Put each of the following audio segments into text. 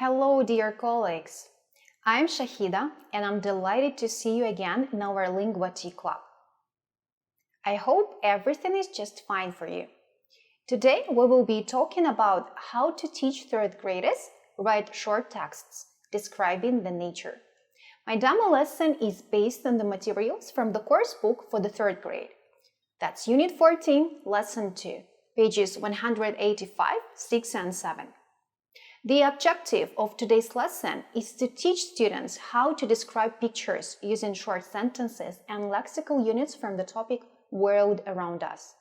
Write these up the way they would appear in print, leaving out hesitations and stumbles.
Hello, dear colleagues. I'm Shahida and I'm delighted to see you again in our Lingua Tea Club. I hope everything is just fine for you. Today we will be talking about how to teach third graders write short texts describing the nature. My demo lesson is based on the materials from the course book for the third grade. That's Unit 14, Lesson 2, pages 185, 6 and 7. The objective of today's lesson is to teach students how to describe pictures using short sentences and lexical units from the topic world around us.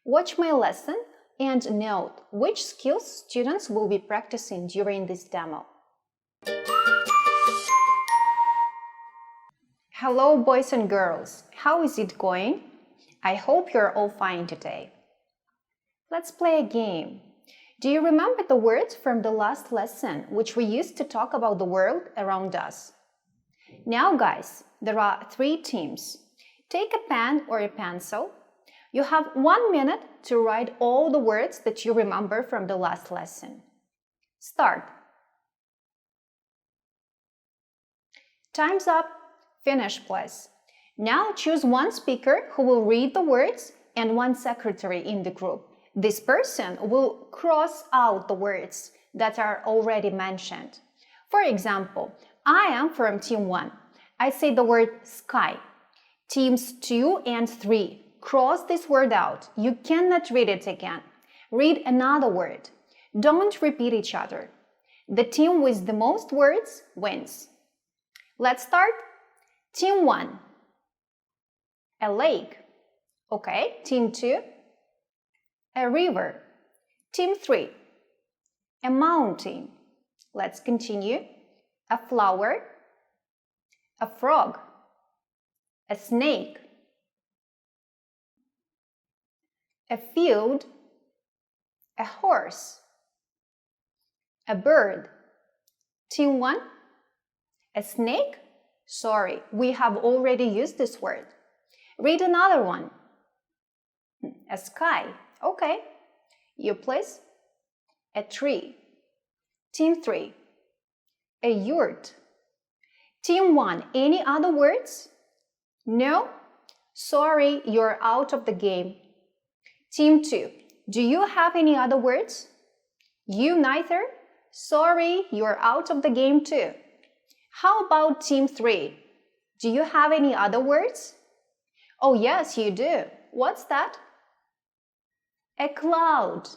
Watch my lesson and note which skills students will be practicing during this demo. Hello, boys and girls. How is it going? I hope you're all fine today. Let's play a game. Do you remember the words from the last lesson which we used to talk about the world around us? Now, guys, there are 3 teams. Take a pen or a pencil. You have 1 minute to write all the words that you remember from the last lesson. Start. Time's up. Finish, please. Now choose one speaker who will read the words and one secretary in the group. This person will cross out the words that are already mentioned. For example, I am from Team 1. I say the word sky. Teams 2 and 3, cross this word out. You cannot read it again. Read another word. Don't repeat each other. The team with the most words wins. Let's start. Team 1. A lake. Okay, Team 2. A river. Team 3. A mountain. Let's continue. A flower. A frog. A snake. A field. A horse. A bird. Team 1. A snake. Sorry, we have already used this word. Read another one. A sky. Okay. You please. A tree. Team 3. A yurt. Team 1. Any other words? No? Sorry, you're out of the game. Team 2. Do you have any other words? You neither? Sorry, you're out of the game too. How about Team 3? Do you have any other words? Oh yes, you do. What's that? A cloud.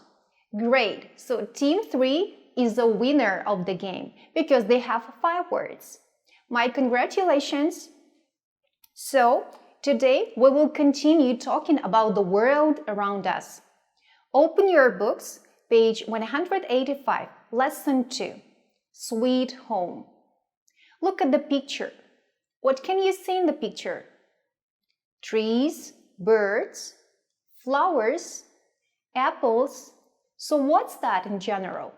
Great. So Team 3 is the winner of the game because they have 5 words. My congratulations. So today we will continue talking about the world around us. Open your books, page 185, lesson 2, Sweet Home. Look at the picture. What can you see in the picture? Trees, birds, flowers, apples. So what's that in general?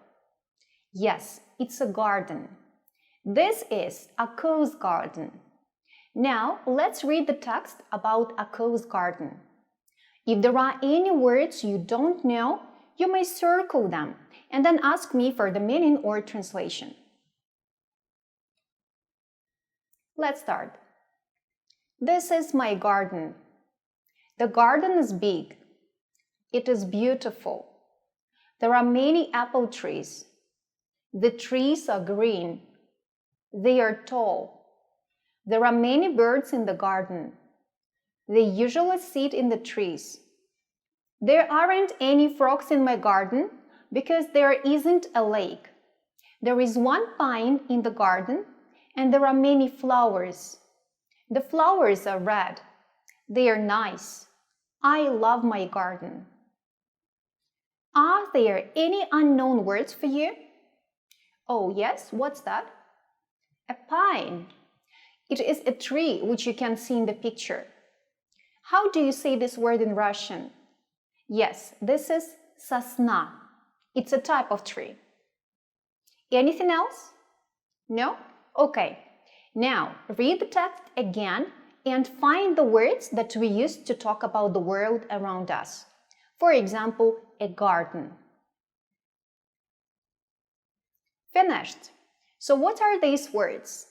Yes, it's a garden. This is a cow's garden. Now let's read the text about a cow's garden. If there are any words you don't know, you may circle them and then ask me for the meaning or translation. Let's start. This is my garden. The garden is big. It is beautiful. There are many apple trees. The trees are green. They are tall. There are many birds in the garden. They usually sit in the trees. There aren't any frogs in my garden because there isn't a lake. There is one pine in the garden and there are many flowers. The flowers are red. They are nice. I love my garden. Are there any unknown words for you? Oh yes, what's that? A pine. It is a tree which you can see in the picture. How do you say this word in Russian? Yes, this is sosna. It's a type of tree. Anything else? No? Okay. Now read the text again and find the words that we used to talk about the world around us. For example, a garden. Finished. So what are these words?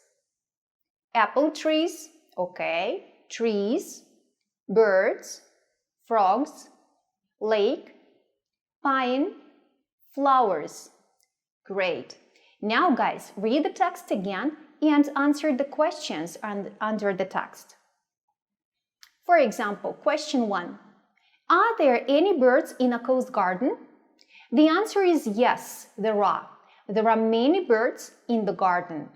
Apple trees, okay, trees, birds, frogs, lake, pine, flowers. Great. Now guys, read the text again and answer the questions under the text. For example, question 1. Are there any birds in a closed garden? The answer is yes, there are. There are many birds in the garden.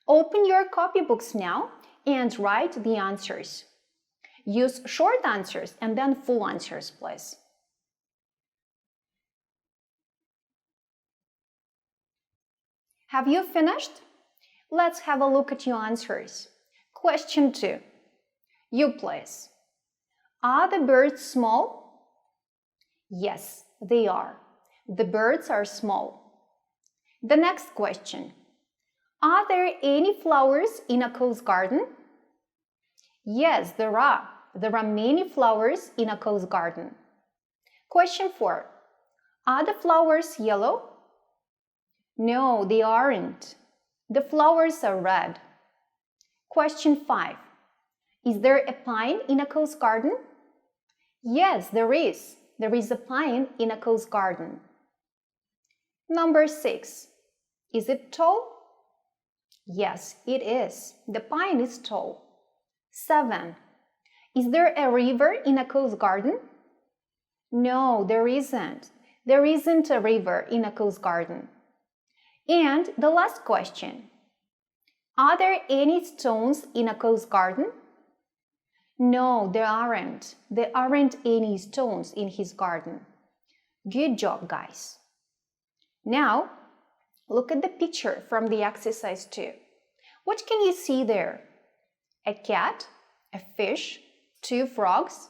Open your copybooks now and write the answers. Use short answers and then full answers, please. Have you finished? Let's have a look at your answers. Question 2. You please. Are the birds small? Yes, they are. The birds are small. The next question. Are there any flowers in a closed garden? Yes, there are. There are many flowers in a closed garden. Question 4. Are the flowers yellow? No, they aren't. The flowers are red. Question 5. Is there a pine in a closed garden? Yes, there is. There is a pine in a closed garden. Number 6. Is it tall? Yes, it is. The pine is tall. 7. Is there a river in a closed garden? No, there isn't. There isn't a river in a closed garden. And the last question. Are there any stones in a closed garden? No, there aren't. There aren't any stones in his garden. Good job, guys. Now, look at the picture from the exercise 2. What can you see there? A cat, a fish, 2 frogs.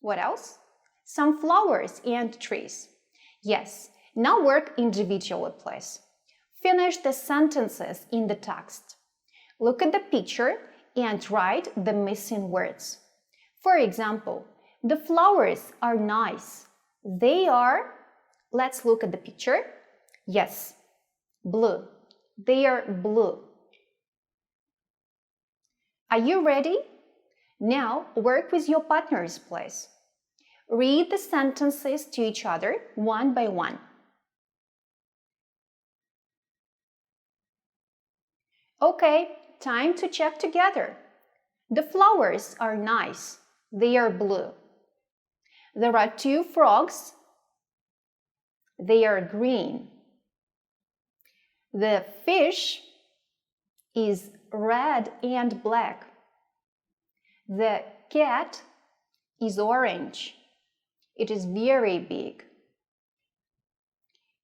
What else? Some flowers and trees. Yes, now work individually, please. Finish the sentences in the text. Look at the picture and write the missing words. For example, the flowers are nice. They are, let's look at the picture. Yes, blue. They are blue. Are you ready? Now work with your partners, please. Read the sentences to each other one by one. Okay, time to check together. The flowers are nice. They are blue. There are 2 frogs. They are green. The fish is red and black. The cat is orange. It is very big.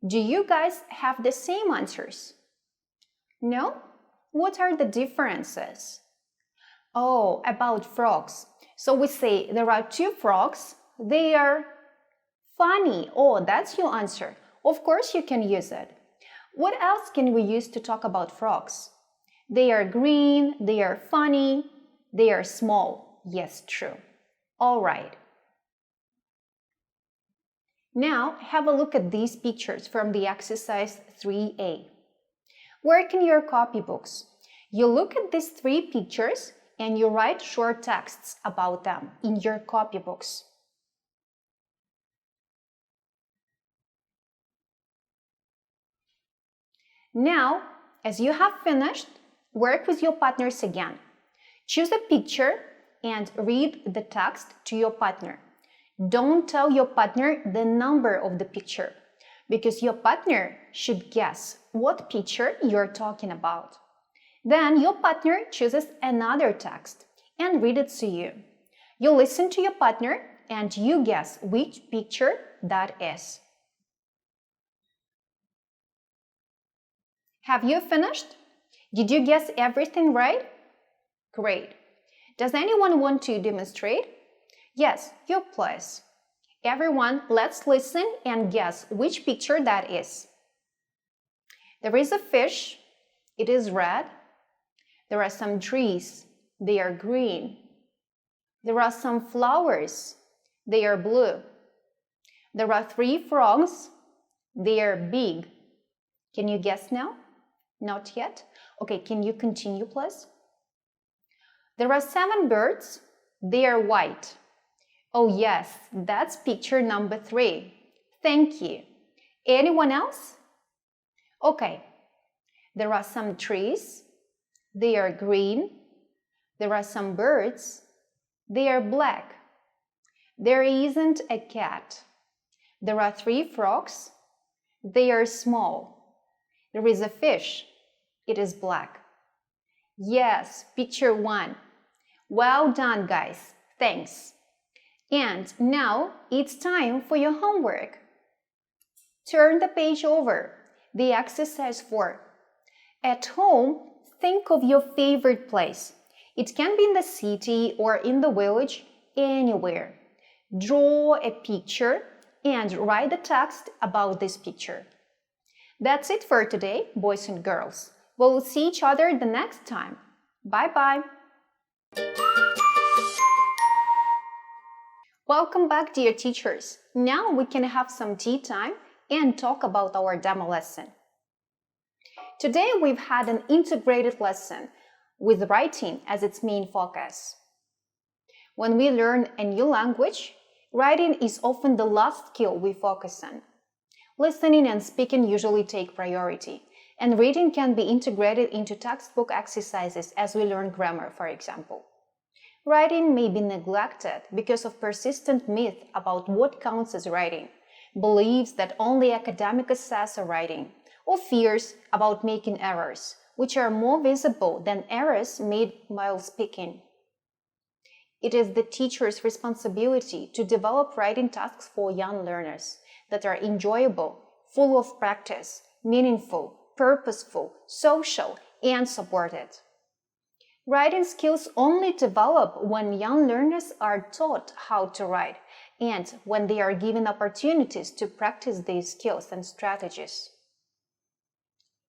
Do you guys have the same answers? No? What are the differences? Oh, about frogs. So we say there are 2 frogs. They are funny. Oh, that's your answer. Of course you can use it. What else can we use to talk about frogs? They are green, they are funny, they are small. Yes, true. All right. Now have a look at these pictures from the exercise 3A. Work in your copybooks. You look at these 3 pictures and you write short texts about them in your copybooks. Now, as you have finished, work with your partners again. Choose a picture and read the text to your partner. Don't tell your partner the number of the picture, because your partner should guess what picture you're talking about. Then your partner chooses another text and read it to you. You listen to your partner and you guess which picture that is. Have you finished? Did you guess everything right? Great. Does anyone want to demonstrate? Yes, you please. Everyone, let's listen and guess which picture that is. There is a fish. It is red. There are some trees. They are green. There are some flowers. They are blue. There are 3 frogs. They are big. Can you guess now? Not yet? Okay, can you continue, please? There are 7 birds. They are white. Oh yes, that's picture number 3. Thank you. Anyone else? Okay. There are some trees. They are green. There are some birds. They are black. There isn't a cat. There are 3 frogs. They are small. There is a fish. It is black. Yes, picture 1. Well done, guys. Thanks. And now it's time for your homework. Turn the page over. The exercise 4. At home, think of your favorite place. It can be in the city or in the village, anywhere. Draw a picture and write the text about this picture. That's it for today, boys and girls. We'll see each other the next time. Bye-bye. Welcome back, dear teachers. Now we can have some tea time and talk about our demo lesson. Today we've had an integrated lesson with writing as its main focus. When we learn a new language, writing is often the last skill we focus on. Listening and speaking usually take priority, and reading can be integrated into textbook exercises as we learn grammar, for example. Writing may be neglected because of persistent myth about what counts as writing, beliefs that only academic assess are writing, or fears about making errors, which are more visible than errors made while speaking. It is the teacher's responsibility to develop writing tasks for young learners that are enjoyable, full of practice, meaningful, purposeful, social, and supported. Writing skills only develop when young learners are taught how to write and when they are given opportunities to practice these skills and strategies.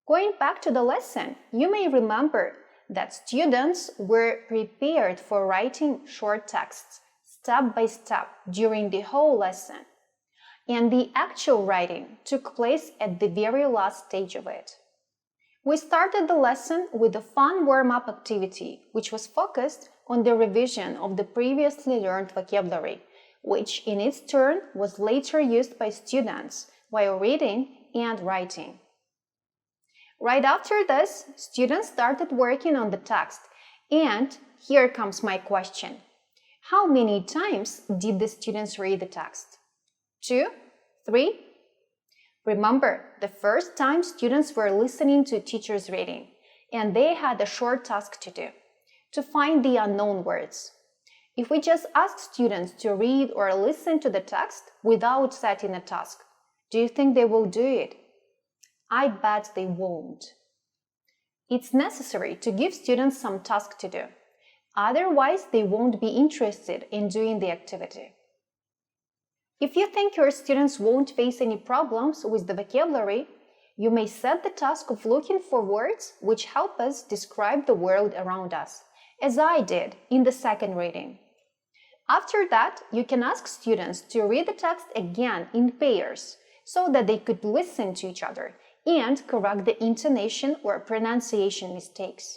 Going back to the lesson, you may remember that students were prepared for writing short texts step by step during the whole lesson, and the actual writing took place at the very last stage of it. We started the lesson with a fun warm-up activity, which was focused on the revision of the previously learned vocabulary, which in its turn was later used by students while reading and writing. Right after this, students started working on the text, and here comes my question. How many times did the students read the text? 2? 3? Remember, the first time students were listening to teachers reading, and they had a short task to do, to find the unknown words. If we just ask students to read or listen to the text without setting a task, do you think they will do it? I bet they won't. It's necessary to give students some task to do. Otherwise, they won't be interested in doing the activity. If you think your students won't face any problems with the vocabulary, you may set the task of looking for words which help us describe the world around us, as I did in the second reading. After that, you can ask students to read the text again in pairs so that they could listen to each other and correct the intonation or pronunciation mistakes.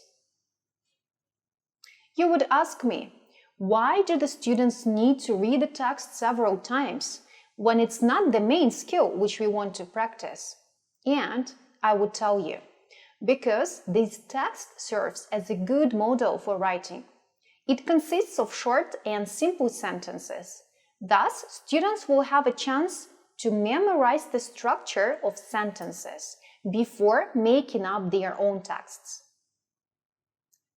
You would ask me, why do the students need to read the text several times when it's not the main skill which we want to practice? And I would tell you, because this text serves as a good model for writing. It consists of short and simple sentences. Thus, students will have a chance to memorize the structure of sentences before making up their own texts.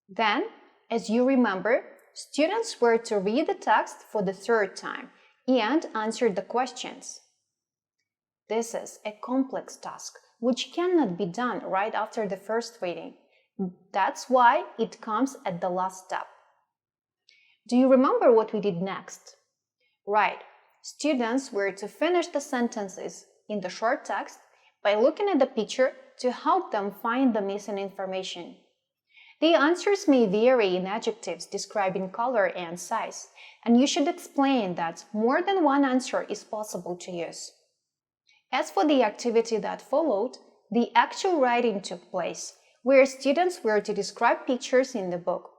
Then, as you remember, students were to read the text for the third time and answer the questions. This is a complex task which cannot be done right after the first reading. That's why it comes at the last step. Do you remember what we did next? Right, students were to finish the sentences in the short text by looking at the picture to help them find the missing information. The answers may vary in adjectives describing color and size, and you should explain that more than one answer is possible to use. As for the activity that followed, the actual writing took place, where students were to describe pictures in the book.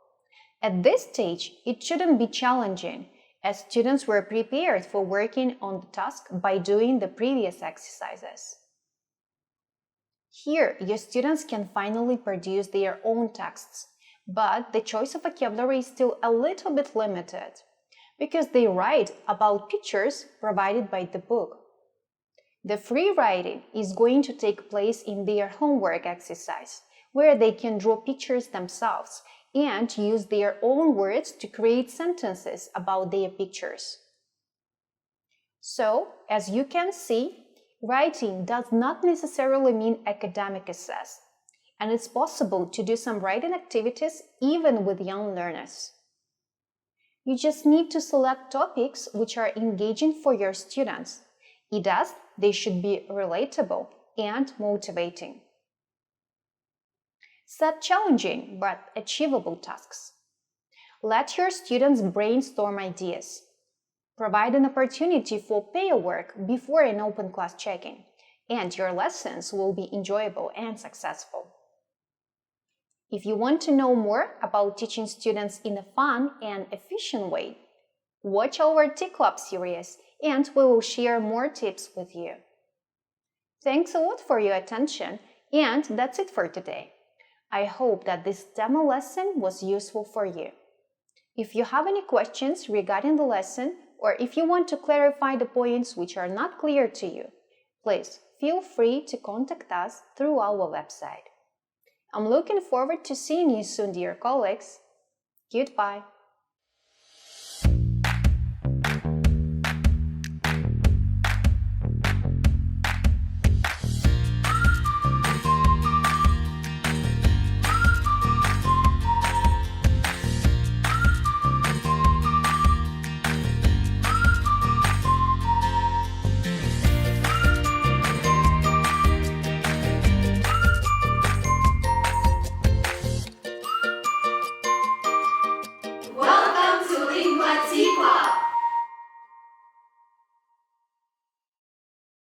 At this stage, it shouldn't be challenging, as students were prepared for working on the task by doing the previous exercises. Here, your students can finally produce their own texts, but the choice of vocabulary is still a little bit limited, because they write about pictures provided by the book. The free writing is going to take place in their homework exercise, where they can draw pictures themselves and use their own words to create sentences about their pictures. So, as you can see, writing does not necessarily mean academic success, and it's possible to do some writing activities even with young learners. You just need to select topics which are engaging for your students. Thus, they should be relatable and motivating. Set challenging but achievable tasks. Let your students brainstorm ideas. Provide an opportunity for pair work before an open class check-in, and your lessons will be enjoyable and successful. If you want to know more about teaching students in a fun and efficient way, watch our T-Club series and we will share more tips with you. Thanks a lot for your attention, and that's it for today. I hope that this demo lesson was useful for you. If you have any questions regarding the lesson, or if you want to clarify the points which are not clear to you, please feel free to contact us through our website. I'm looking forward to seeing you soon, dear colleagues. Goodbye.